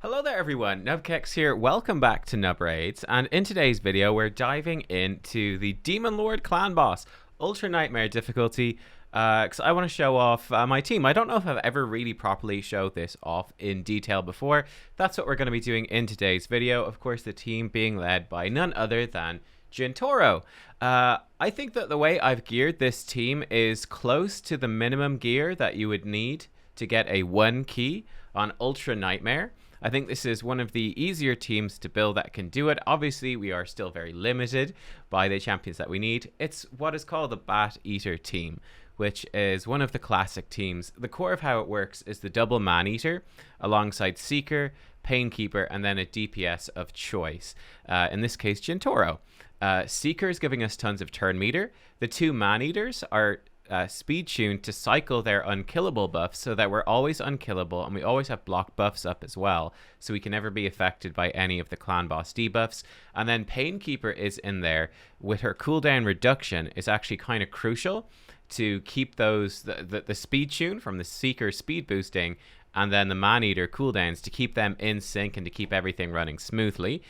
Hello there everyone, nubkeks here, welcome back to Nub Raids, and in today's video we're diving into the Demon Lord clan boss, Ultra Nightmare difficulty, because I want to show off my team. I don't know if I've ever really properly showed this off in detail before. That's what we're going to be doing in today's video, of course the team being led by none other than Jintoro. I think that the way I've geared this team is close to the minimum gear that you would need to get a 1 key on Ultra Nightmare. I think this is one of the easier teams to build that can do it. Obviously, we are still very limited by the champions that we need. It's what is called the Bateater team, which is one of the classic teams. The core of how it works is the double man-eater alongside Seeker, Painkeeper, and then a DPS of choice. In this case, Jintoro. Seeker is giving us tons of turn meter. The two man-eaters are speed tuned to cycle their unkillable buffs so that we're always unkillable, and we always have block buffs up as well, so we can never be affected by any of the clan boss debuffs. And then Painkeeper is in there with her cooldown reduction is actually kind of crucial to keep those the speed tune from the Seeker speed boosting and then the man-eater cooldowns to keep them in sync and to keep everything running smoothly.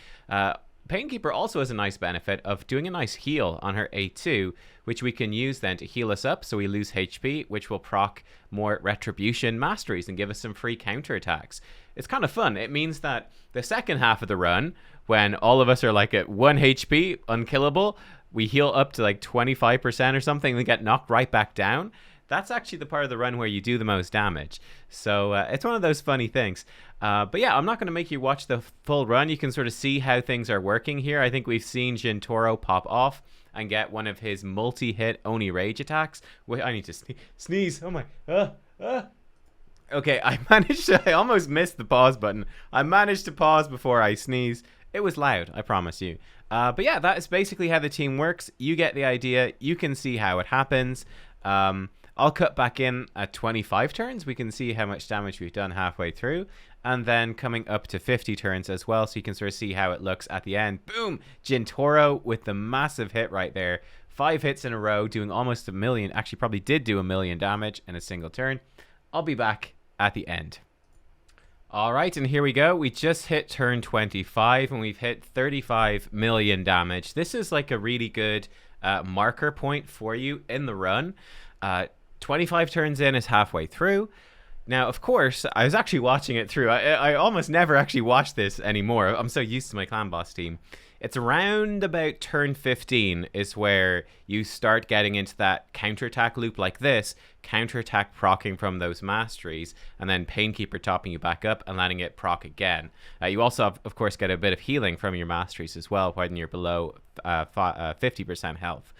Painkeeper also has a nice benefit of doing a nice heal on her A2, which we can use then to heal us up so we lose HP, which will proc more Retribution Masteries and give us some free counterattacks. It's kind of fun. It means that the second half of the run, when all of us are like at 1 HP, unkillable, we heal up to like 25% or something and get knocked right back down. That's actually the part of the run where you do the most damage. So it's one of those funny things. But yeah, I'm not going to make you watch the full run. You can sort of see how things are working here. I think we've seen Jintoro pop off and get one of his multi-hit Oni Rage attacks. Wait, I need to sneeze. Oh my. Okay, I almost missed the pause button. I managed to pause before I sneeze. It was loud, I promise you. But yeah, that is basically how the team works. You get the idea. You can see how it happens. I'll cut back in at 25 turns. We can see how much damage we've done halfway through. And then coming up to 50 turns as well. So you can sort of see how it looks at the end. Boom! Jintoro with the massive hit right there. 5 hits in a row, doing almost 1 million. Actually, probably did do 1 million damage in a single turn. I'll be back at the end. Alright, and here we go. We just hit turn 25 and we've hit 35 million damage. This is like a really good marker point for you in the run. 25 turns in is halfway through. Now, of course, I was actually watching it through. I almost never actually watch this anymore. I'm so used to my clan boss team. It's around about turn 15 is where you start getting into that counterattack loop like this. Counterattack procking from those masteries, and then Painkeeper topping you back up and letting it proc again. You also, have, of course, get a bit of healing from your masteries as well when you're below 50% health.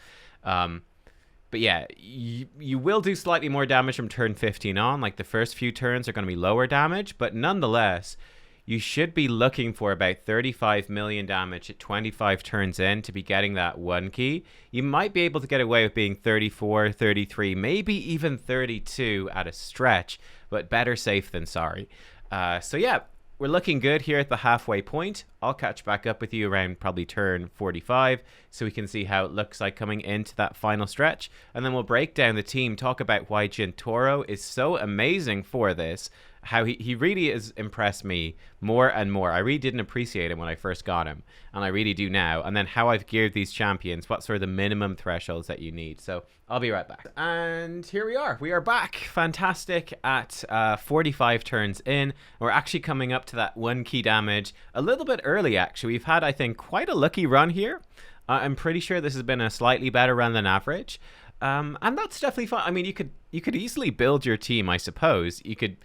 But yeah, you will do slightly more damage from turn 15 on. Like the first few turns are going to be lower damage, but nonetheless, you should be looking for about 35 million damage at 25 turns in to be getting that 1 key. You might be able to get away with being 34, 33, maybe even 32 at a stretch, but better safe than sorry. So yeah, we're looking good here at the halfway point. I'll catch back up with you around probably turn 45 so we can see how it looks like coming into that final stretch. And then we'll break down the team, talk about why Jintoro is so amazing for this, how he really has impressed me more and more. I really didn't appreciate him when I first got him, and I really do now. And then how I've geared these champions, what sort of the minimum thresholds that you need. So I'll be right back. And here we are. We are back. Fantastic at 45 turns in. We're actually coming up to that 1 key damage a little bit early, actually. We've had, I think, quite a lucky run here. I'm pretty sure this has been a slightly better run than average. And that's definitely fun. I mean, you could easily build your team, I suppose. You could...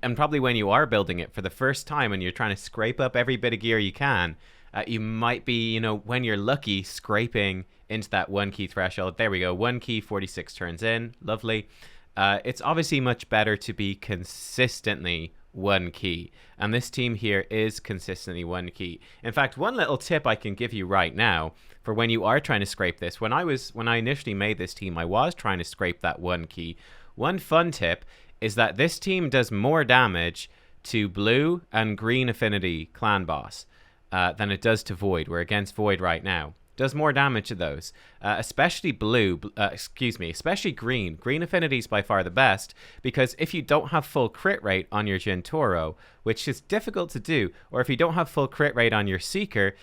And probably when you are building it for the first time and you're trying to scrape up every bit of gear you can, you might be, when you're lucky, scraping into that 1 key threshold. There we go. 1 key, 46 turns in. Lovely. It's obviously much better to be consistently 1 key. And this team here is consistently 1 key. In fact, one little tip I can give you right now for when you are trying to scrape this. When I initially made this team, I was trying to scrape that 1 key. One fun tip is that this team does more damage to blue and green affinity clan boss than it does to void. We're against void right now. does more damage to those, especially especially green. Green affinity is by far the best, because if you don't have full crit rate on your Jintoro, which is difficult to do, or if you don't have full crit rate on your Seeker,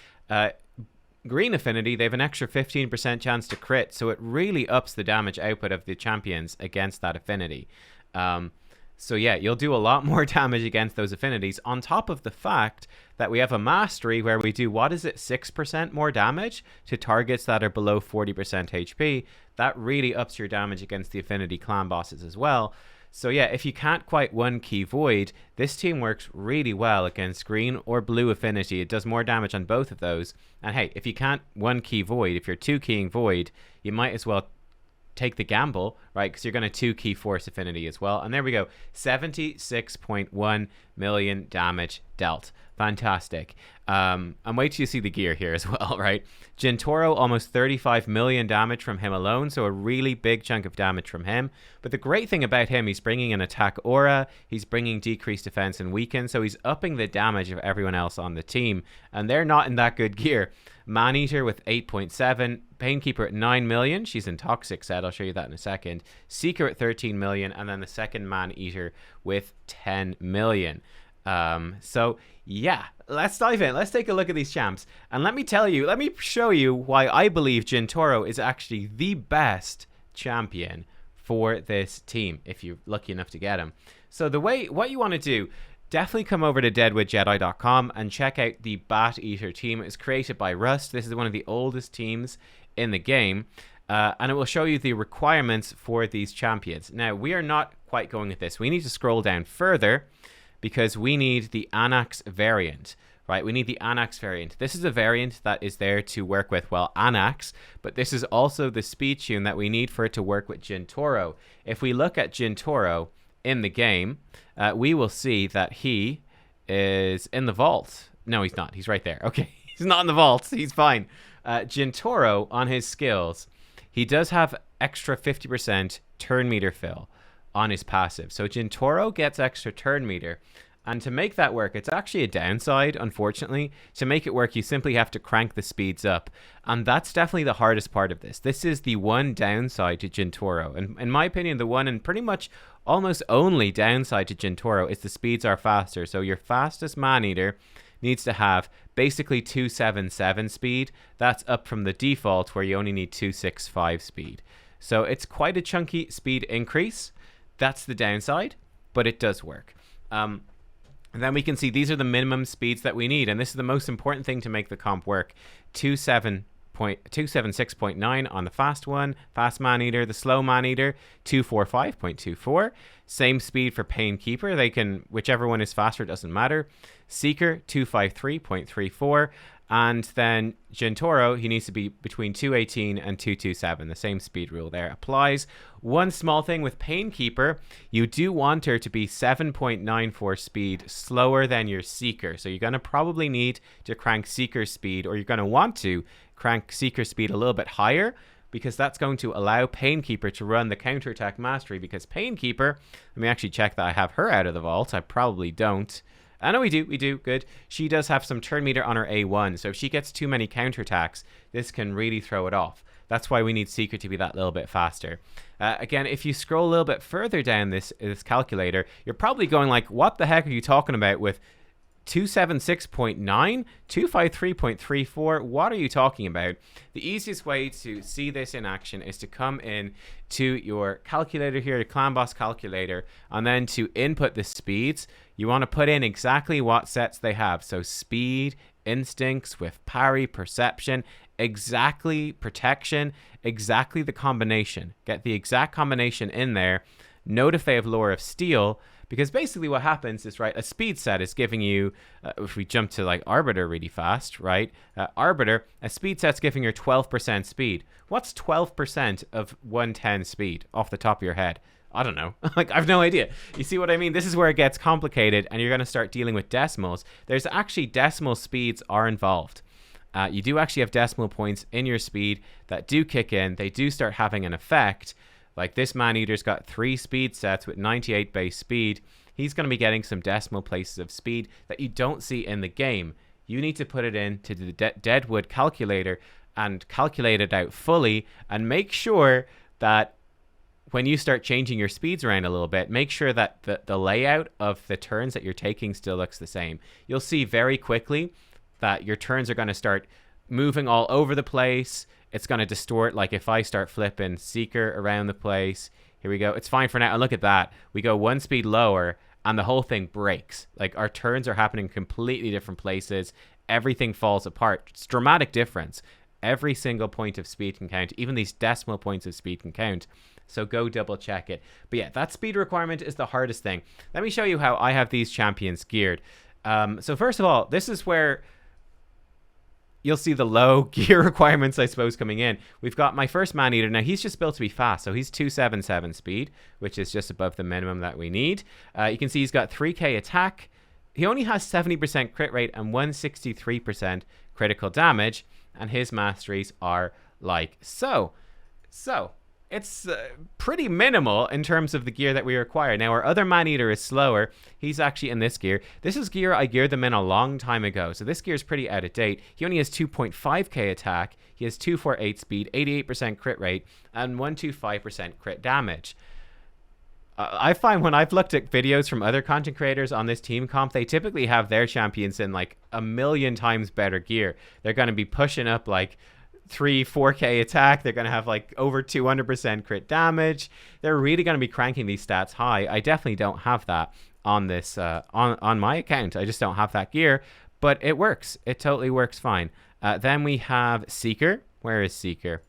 green affinity, they have an extra 15% chance to crit, so it really ups the damage output of the champions against that affinity. So yeah, you'll do a lot more damage against those affinities, on top of the fact that we have a mastery where we do, 6% more damage to targets that are below 40% HP. That really ups your damage against the affinity clan bosses as well. So yeah, if you can't quite one key void, this team works really well against green or blue affinity. It does more damage on both of those. And hey, if you can't one key void, if you're two keying void, you might as well take the gamble, right? Because you're going to two key force affinity as well. And there we go, 76.1 million damage dealt. Fantastic. And wait till you see the gear here as well, right? Jintoro, almost 35 million damage from him alone, so a really big chunk of damage from him. But the great thing about him, he's bringing an attack aura, he's bringing decreased defense and weaken, so he's upping the damage of everyone else on the team, and they're not in that good gear. Maneater with 8.7, Painkeeper at 9 million, she's in Toxic set, I'll show you that in a second. Seeker at 13 million, and then the second Maneater with 10 million. So yeah, let's dive in. Let's take a look at these champs. And let me show you why I believe Jintoro is actually the best champion for this team, if you're lucky enough to get him. So what you want to do, definitely come over to deadwoodjedi.com and check out the Bateater team. It's created by Rust. This is one of the oldest teams in the game. And it will show you the requirements for these champions. Now, we are not quite going with this. We need to scroll down further, because we need the Anax variant, right? We need the Anax variant. This is a variant that is there to work with, well, Anax, but this is also the speed tune that we need for it to work with Jintoro. If we look at Jintoro in the game, we will see that he is in the vault. No, he's not. He's right there. Okay, he's not in the vault. He's fine. Jintoro, on his skills, he does have extra 50% turn meter fill on his passive. So Jintoro gets extra turn meter, and to make that work, it's actually a downside, unfortunately. To make it work, you simply have to crank the speeds up, and that's definitely the hardest part of this. This is the one downside to Jintoro, and in my opinion, the one and pretty much almost only downside to Jintoro is the speeds are faster. So your fastest Maneater needs to have basically 277 speed. That's up from the default where you only need 265 speed. So it's quite a chunky speed increase. That's the downside, but it does work. And then we can see these are the minimum speeds that we need, and this is the most important thing to make the comp work. 276.9 on the fast one, fast Maneater. The slow Maneater, 245.24. Same speed for Painkeeper. They can, whichever one is faster, doesn't matter. Seeker, 253.34. And then Jintoro, he needs to be between 218 and 227. The same speed rule there applies. One small thing with Painkeeper, you do want her to be 7.94 speed slower than your Seeker. So you're going to probably need to crank Seeker speed, or you're going to want to crank Seeker speed a little bit higher, because that's going to allow Painkeeper to run the counterattack mastery. Because Painkeeper, let me actually check that I have her out of the vault. I probably don't. I know we do, good. She does have some turn meter on her A1, so if she gets too many counterattacks, this can really throw it off. That's why we need Seeker to be that little bit faster. Again, if you scroll a little bit further down this calculator, you're probably going like, what the heck are you talking about with 276.9, 253.34? What are you talking about? The easiest way to see this in action is to come in to your calculator here, your clan boss calculator, and then to input the speeds. You want to put in exactly what sets they have. So speed, instincts with parry, perception, exactly protection, exactly the combination. Get the exact combination in there. Note if they have Lore of Steel, because basically what happens is, right, a speed set is giving you, if we jump to like Arbiter really fast, right, Arbiter, a speed set's giving her 12% speed. What's 12% of 110 speed off the top of your head? I don't know. Like, I've no idea. You see what I mean? This is where it gets complicated, and you're going to start dealing with decimals. There's actually decimal speeds are involved. You do actually have decimal points in your speed that do kick in. They do start having an effect. Like this Maneater's got 3 speed sets with 98 base speed. He's going to be getting some decimal places of speed that you don't see in the game. You need to put it into the Deadwood calculator and calculate it out fully, and make sure that when you start changing your speeds around a little bit, make sure that the layout of the turns that you're taking still looks the same. You'll see very quickly that your turns are going to start moving all over the place. It's going to distort. Like if I start flipping Seeker around the place, here we go. It's fine for now. And look at that. We go one speed lower and the whole thing breaks. Like our turns are happening in completely different places. Everything falls apart. It's a dramatic difference. Every single point of speed can count. Even these decimal points of speed can count. So go double check it. But yeah, that speed requirement is the hardest thing. Let me show you how I have these champions geared. So first of all, this is where you'll see the low gear requirements, I suppose, coming in. We've got my first Maneater. Now, he's just built to be fast. So he's 277 speed, which is just above the minimum that we need. You can see he's got 3k attack. He only has 70% crit rate and 163% critical damage. And his masteries are like so. So it's pretty minimal in terms of the gear that we require. Now, our other Maneater is slower. He's actually in this gear. This is gear I geared them in a long time ago. So this gear is pretty out of date. He only has 2.5k attack. He has 248 speed, 88% crit rate, and 125% crit damage. I find when I've looked at videos from other content creators on this team comp, they typically have their champions in like a million times better gear. They're going to be pushing up like 4k attack. They're going to have like over 200% crit damage. They're really going to be cranking these stats high. I definitely don't have that on this on my account. I just don't have that gear, but it works. It totally works fine. Then we have Seeker. Where is Seeker?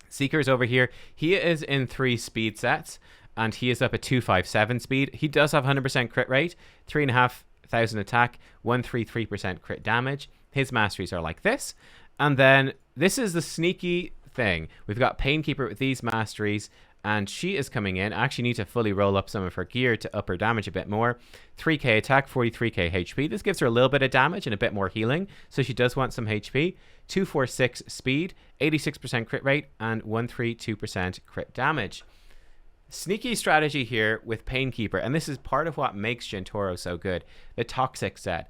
Seeker is over here. He is in 3 speed sets, and he is up at 257 speed. He does have 100% crit rate, 3,500 attack, 133% crit damage. His masteries are like this. And then this is the sneaky thing. We've got Painkeeper with these masteries, and she is coming in. I actually need to fully roll up some of her gear to up her damage a bit more. 3k attack, 43k HP. This gives her a little bit of damage and a bit more healing, so she does want some HP. 246 speed, 86% crit rate, and 132% crit damage. Sneaky strategy here with Painkeeper, and this is part of what makes Jintoro so good. The Toxic set.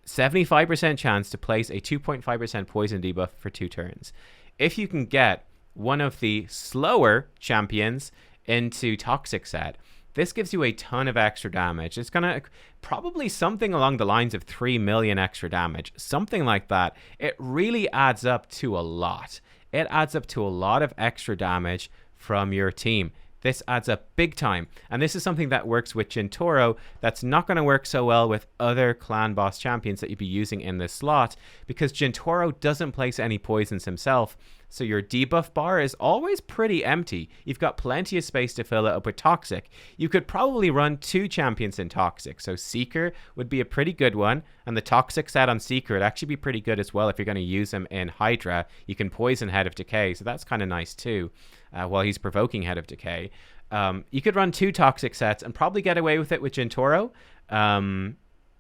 75% chance to place a 2.5% poison debuff for 2 turns. If you can get one of the slower champions into Toxic set, this gives you a ton of extra damage. It's going to probably something along the lines of 3 million extra damage. Something like that. It really adds up to a lot. It adds up to a lot of extra damage from your team. This adds up big time. And this is something that works with Jintoro that's not going to work so well with other clan boss champions that you'd be using in this slot, because Jintoro doesn't place any poisons himself. So your debuff bar is always pretty empty. You've got plenty of space to fill it up with Toxic. You could probably run 2 champions in Toxic. So Seeker would be a pretty good one. And the Toxic set on Seeker would actually be pretty good as well if you're going to use him in Hydra. You can poison Head of Decay. So that's kind of nice too. While he's provoking Head of Decay. You could run 2 Toxic sets and probably get away with it with Jintoro.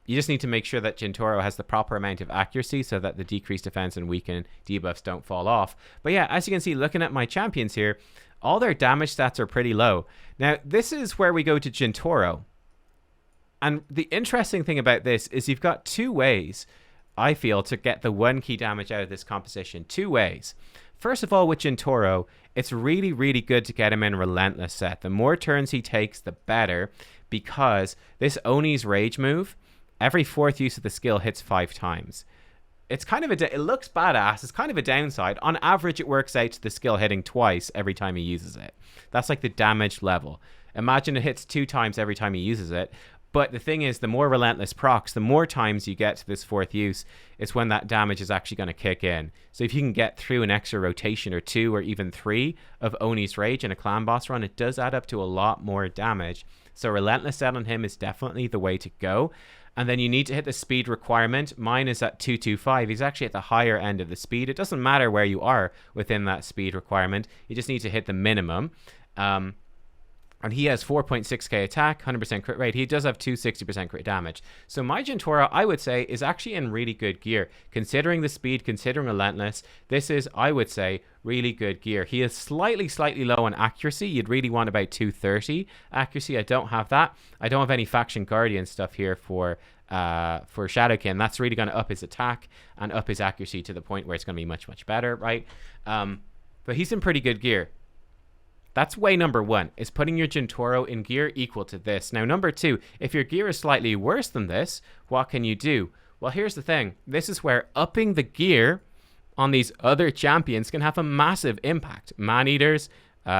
You just need to make sure that Jintoro has the proper amount of accuracy so that the decreased defense and weaken debuffs don't fall off. But yeah, as you can see, looking at my champions here, all their damage stats are pretty low. Now, this is where we go to Jintoro. And the interesting thing about this is you've got 2 ways, I feel, to get the 1 key damage out of this composition. 2 ways. First of all, with Jintoro, it's really, really good to get him in Relentless set. The more turns he takes, the better, because this Oni's Rage move, every 4th use of the skill hits 5 times. It's kind of it looks badass. It's kind of a downside. On average, it works out to the skill hitting twice every time he uses it. That's like the damage level. Imagine it hits 2 times every time he uses it. But the thing is, the more Relentless procs, the more times you get to this 4th use, it's when that damage is actually going to kick in. So if you can get through an extra rotation or 2 or even 3 of Oni's Rage in a clan boss run, it does add up to a lot more damage. So Relentless set on him is definitely the way to go. And then you need to hit the speed requirement. Mine is at 225. He's actually at the higher end of the speed. It doesn't matter where you are within that speed requirement. You just need to hit the minimum. And he has 4.6k attack, 100% crit rate. He does have 260% crit damage. So my Jintoro, I would say, is actually in really good gear. Considering the speed, considering Relentless, this is, I would say, really good gear. He is slightly low on accuracy. You'd really want about 230 accuracy. I don't have that. I don't have any Faction Guardian stuff here for for Shadowkin, that's really going to up his attack and up his accuracy to the point where it's going to be much, much better, right? But he's in pretty good gear. That's way number one, is putting your Jintoro in gear equal to this. Now, number two, if your gear is slightly worse than this, what can you do? Well, here's the thing. This is where upping the gear on these other champions can have a massive impact. Man-eaters,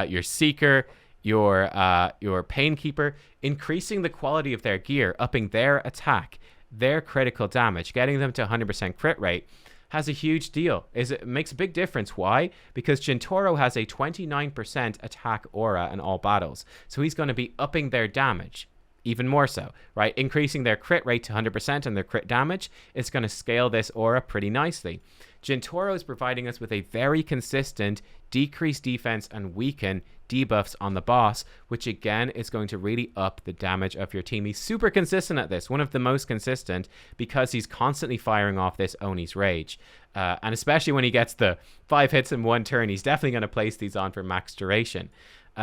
your Seeker, your Painkeeper, increasing the quality of their gear, upping their attack, their critical damage, getting them to 100% crit rate, has a huge deal. It makes a big difference. Why? Because Jintoro has a 29% attack aura in all battles. So he's going to be upping their damage even more so, right? Increasing their crit rate to 100% and their crit damage. It's going to scale this aura pretty nicely. Jintoro is providing us with a very consistent decrease defense and weaken debuffs on the boss, which again is going to really up the damage of your team. He's super consistent at this, one of the most consistent, because he's constantly firing off this Oni's Rage. And especially when he gets the 5 hits in 1 turn, he's definitely going to place these on for max duration.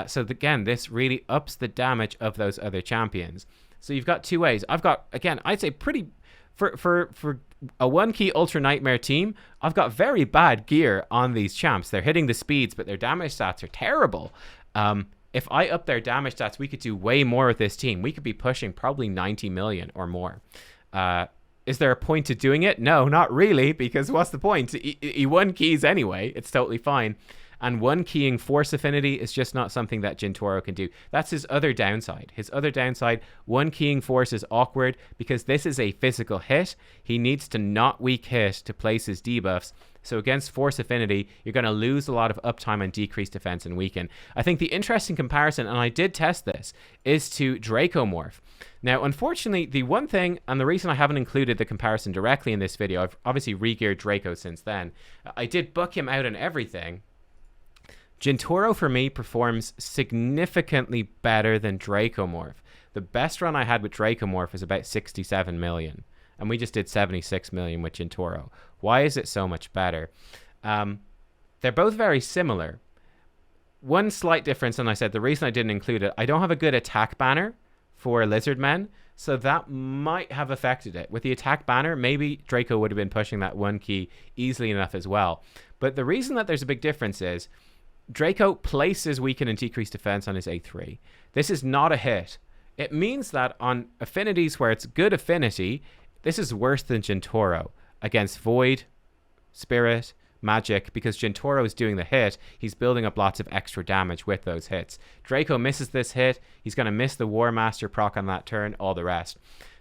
So again, this really ups the damage of those other champions. So you've got 2 ways. I've got, again, I'd say pretty... For a 1-key Ultra Nightmare team, I've got very bad gear on these champs. They're hitting the speeds, but their damage stats are terrible. If I up their damage stats, we could do way more with this team. We could be pushing probably 90 million or more. Is there a point to doing it? No, not really, because what's the point? He 1-keys anyway. It's totally fine. And 1-keying Force Affinity is just not something that Jintoro can do. That's his other downside. His other downside, 1-keying Force is awkward because this is a physical hit. He needs to not weak hit to place his debuffs. So against Force Affinity, you're going to lose a lot of uptime and decrease defense and weaken. I think the interesting comparison, and I did test this, is to Dracomorph. Now, unfortunately, the one thing, and the reason I haven't included the comparison directly in this video, I've obviously re-geared Draco since then. I did book him out and everything. Jintoro, for me, performs significantly better than Dracomorph. The best run I had with Dracomorph was about 67 million. And we just did 76 million with Jintoro. Why is it so much better? They're both very similar. One slight difference, and I said the reason I didn't include it, I don't have a good attack banner for Lizardmen, so that might have affected it. With the attack banner, maybe Draco would have been pushing that 1-key easily enough as well. But the reason that there's a big difference is Draco places weaken and decrease defense on his A3. This is not a hit. It means that on affinities where it's good affinity, this is worse than Jintoro against Void, Spirit, Magic, because Jintoro is doing the hit. He's building up lots of extra damage with those hits. Draco misses this hit. He's going to miss the War Master proc on that turn, all the rest.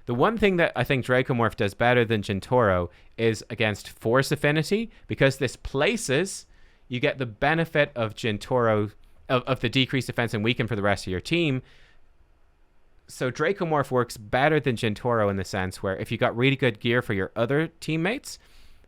The one thing that I think Dracomorph does better than Jintoro is against Force Affinity, because this places... You get the benefit of Jintoro, of the decreased defense and weaken for the rest of your team. So Dracomorph works better than Jintoro in the sense where if you got really good gear for your other teammates,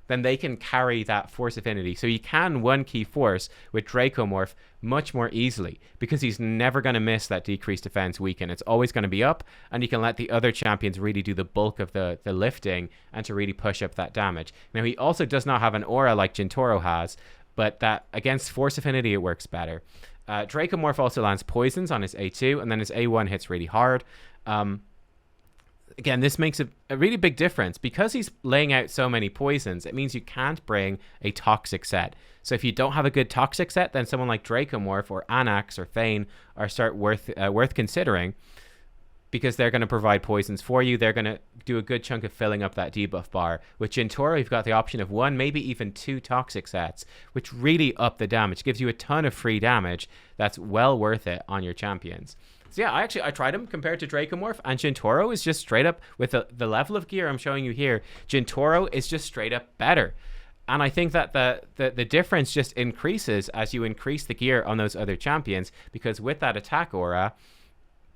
then they can carry that Force Affinity. So you can 1-key Force with Dracomorph much more easily because he's never going to miss that decreased defense weaken. It's always going to be up, and you can let the other champions really do the bulk of the lifting and to really push up that damage. Now, he also does not have an aura like Jintoro has, but that against Force Affinity, it works better. Dracomorph also lands poisons on his A2, and then his A1 hits really hard. Again, this makes a really big difference. Because he's laying out so many poisons, it means you can't bring a toxic set. So if you don't have a good toxic set, then someone like Dracomorph or Anax or Thane are worth considering, because they're going to provide poisons for you. They're going to do a good chunk of filling up that debuff bar. With Jintoro, you've got the option of 1, maybe even 2 toxic sets, which really up the damage. Gives you a ton of free damage that's well worth it on your champions. So yeah, I tried him compared to Dracomorph, and Jintoro is just straight up, with the level of gear I'm showing you here, Jintoro is just straight up better. And I think that the difference just increases as you increase the gear on those other champions, because with that attack aura,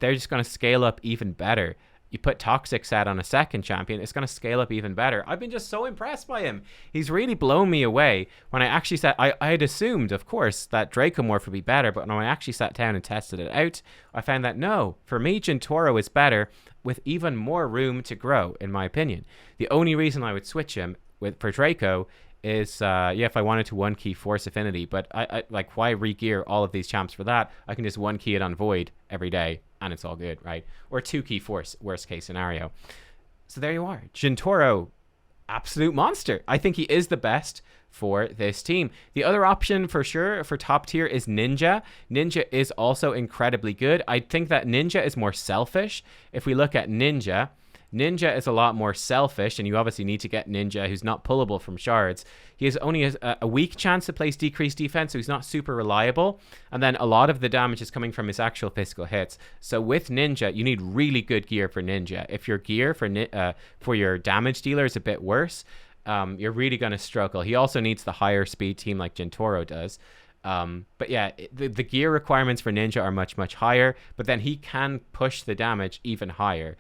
they're just going to scale up even better. You put Toxic set on a second champion, it's going to scale up even better. I've been just so impressed by him. He's really blown me away. When I actually I had assumed, of course, that Dracomorph would be better, but when I actually sat down and tested it out, I found that no, for me, Jintoro is better with even more room to grow, in my opinion. The only reason I would switch him for Draco is, if I wanted to 1-key Force Affinity, but I like, why re-gear all of these champs for that? I can just 1-key it on Void every day, and it's all good, right? Or 2-key Force, worst case scenario. So there you are. Jintoro, absolute monster. I think he is the best for this team. The other option for sure for top tier is Ninja. Ninja is also incredibly good. I think that Ninja is more selfish. If we look at Ninja, Ninja is a lot more selfish, and you obviously need to get Ninja who's not pullable from shards. He has only a weak chance to place decreased defense, so he's not super reliable. And then a lot of the damage is coming from his actual physical hits. So with Ninja, you need really good gear for Ninja. If your gear for your damage dealer is a bit worse, you're really going to struggle. He also needs the higher speed team like Jintoro does. But yeah, the gear requirements for Ninja are much, much higher, but then he can push the damage even higher.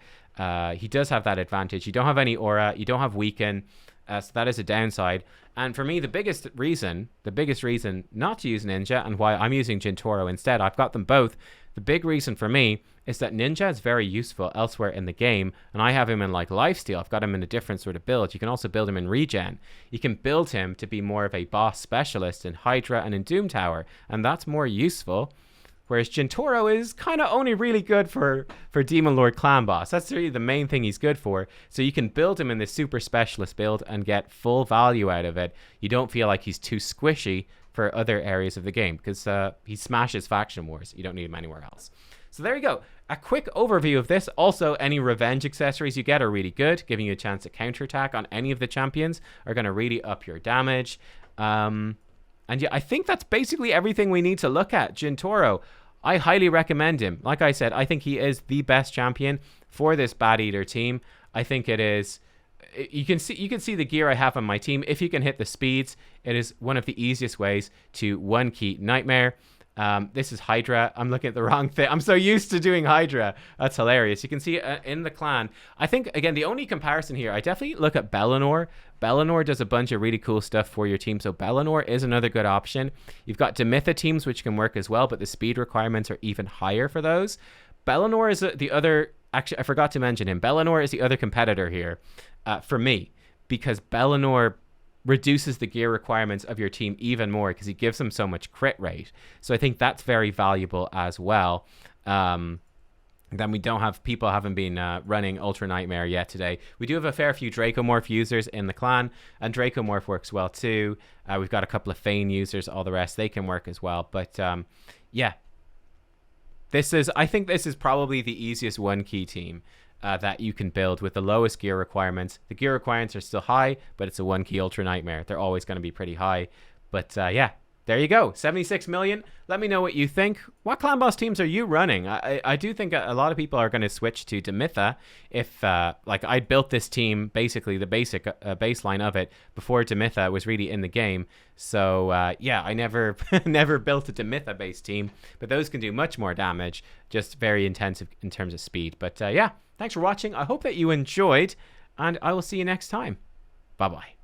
He does have that advantage. You don't have any aura, you don't have weaken, so that is a downside. And for me, the biggest reason not to use Ninja and why I'm using Jintoro instead, I've got them both. The big reason for me is that Ninja is very useful elsewhere in the game, and I have him in like lifesteal. I've got him in a different sort of build. You can also build him in regen. You can build him to be more of a boss specialist in Hydra and in Doom Tower, and that's more useful. Whereas Jintoro is kind of only really good for Demon Lord Clan Boss. That's really the main thing he's good for. So you can build him in this super specialist build and get full value out of it. You don't feel like he's too squishy for other areas of the game because he smashes faction wars. You don't need him anywhere else. So there you go. A quick overview of this. Also, any revenge accessories you get are really good, giving you a chance to counterattack on any of the champions are going to really up your damage. And yeah, I think that's basically everything we need to look at. Jintoro, I highly recommend him. Like I said, I think he is the best champion for this Bateater team. I think it is. You can see the gear I have on my team. If you can hit the speeds, it is one of the easiest ways to one key Nightmare. This is Hydra. I'm looking at the wrong thing. I'm so used to doing Hydra. That's hilarious. You can see in the clan. I think, again, the only comparison here, I definitely look at Bellinor. Bellinor does a bunch of really cool stuff for your team, so Bellinor is another good option. You've got Demitha teams, which can work as well, but the speed requirements are even higher for those. Bellinor is the other... Actually, I forgot to mention him. Bellinor is the other competitor here for me, because Bellinor reduces the gear requirements of your team even more because he gives them so much crit rate. So I think that's very valuable as well. Then we don't have people haven't been running Ultra Nightmare yet today. We do have a fair few Dracomorph users in the clan, and Dracomorph works well too. We've got a couple of Fane users, all the rest, they can work as well. But yeah, I think this is probably the easiest one key team that you can build with the lowest gear requirements. The gear requirements are still high, but it's a one key Ultra Nightmare. They're always going to be pretty high. But yeah, there you go. 76 million. Let me know what you think. What clan boss teams are you running? I do think a lot of people are going to switch to Demitha if like I built this team, basically the basic baseline of it before Demitha was really in the game. So yeah, I never never built a Demitha based team, but those can do much more damage, just very intensive in terms of speed. But yeah, thanks for watching. I hope that you enjoyed, and I will see you next time. Bye bye.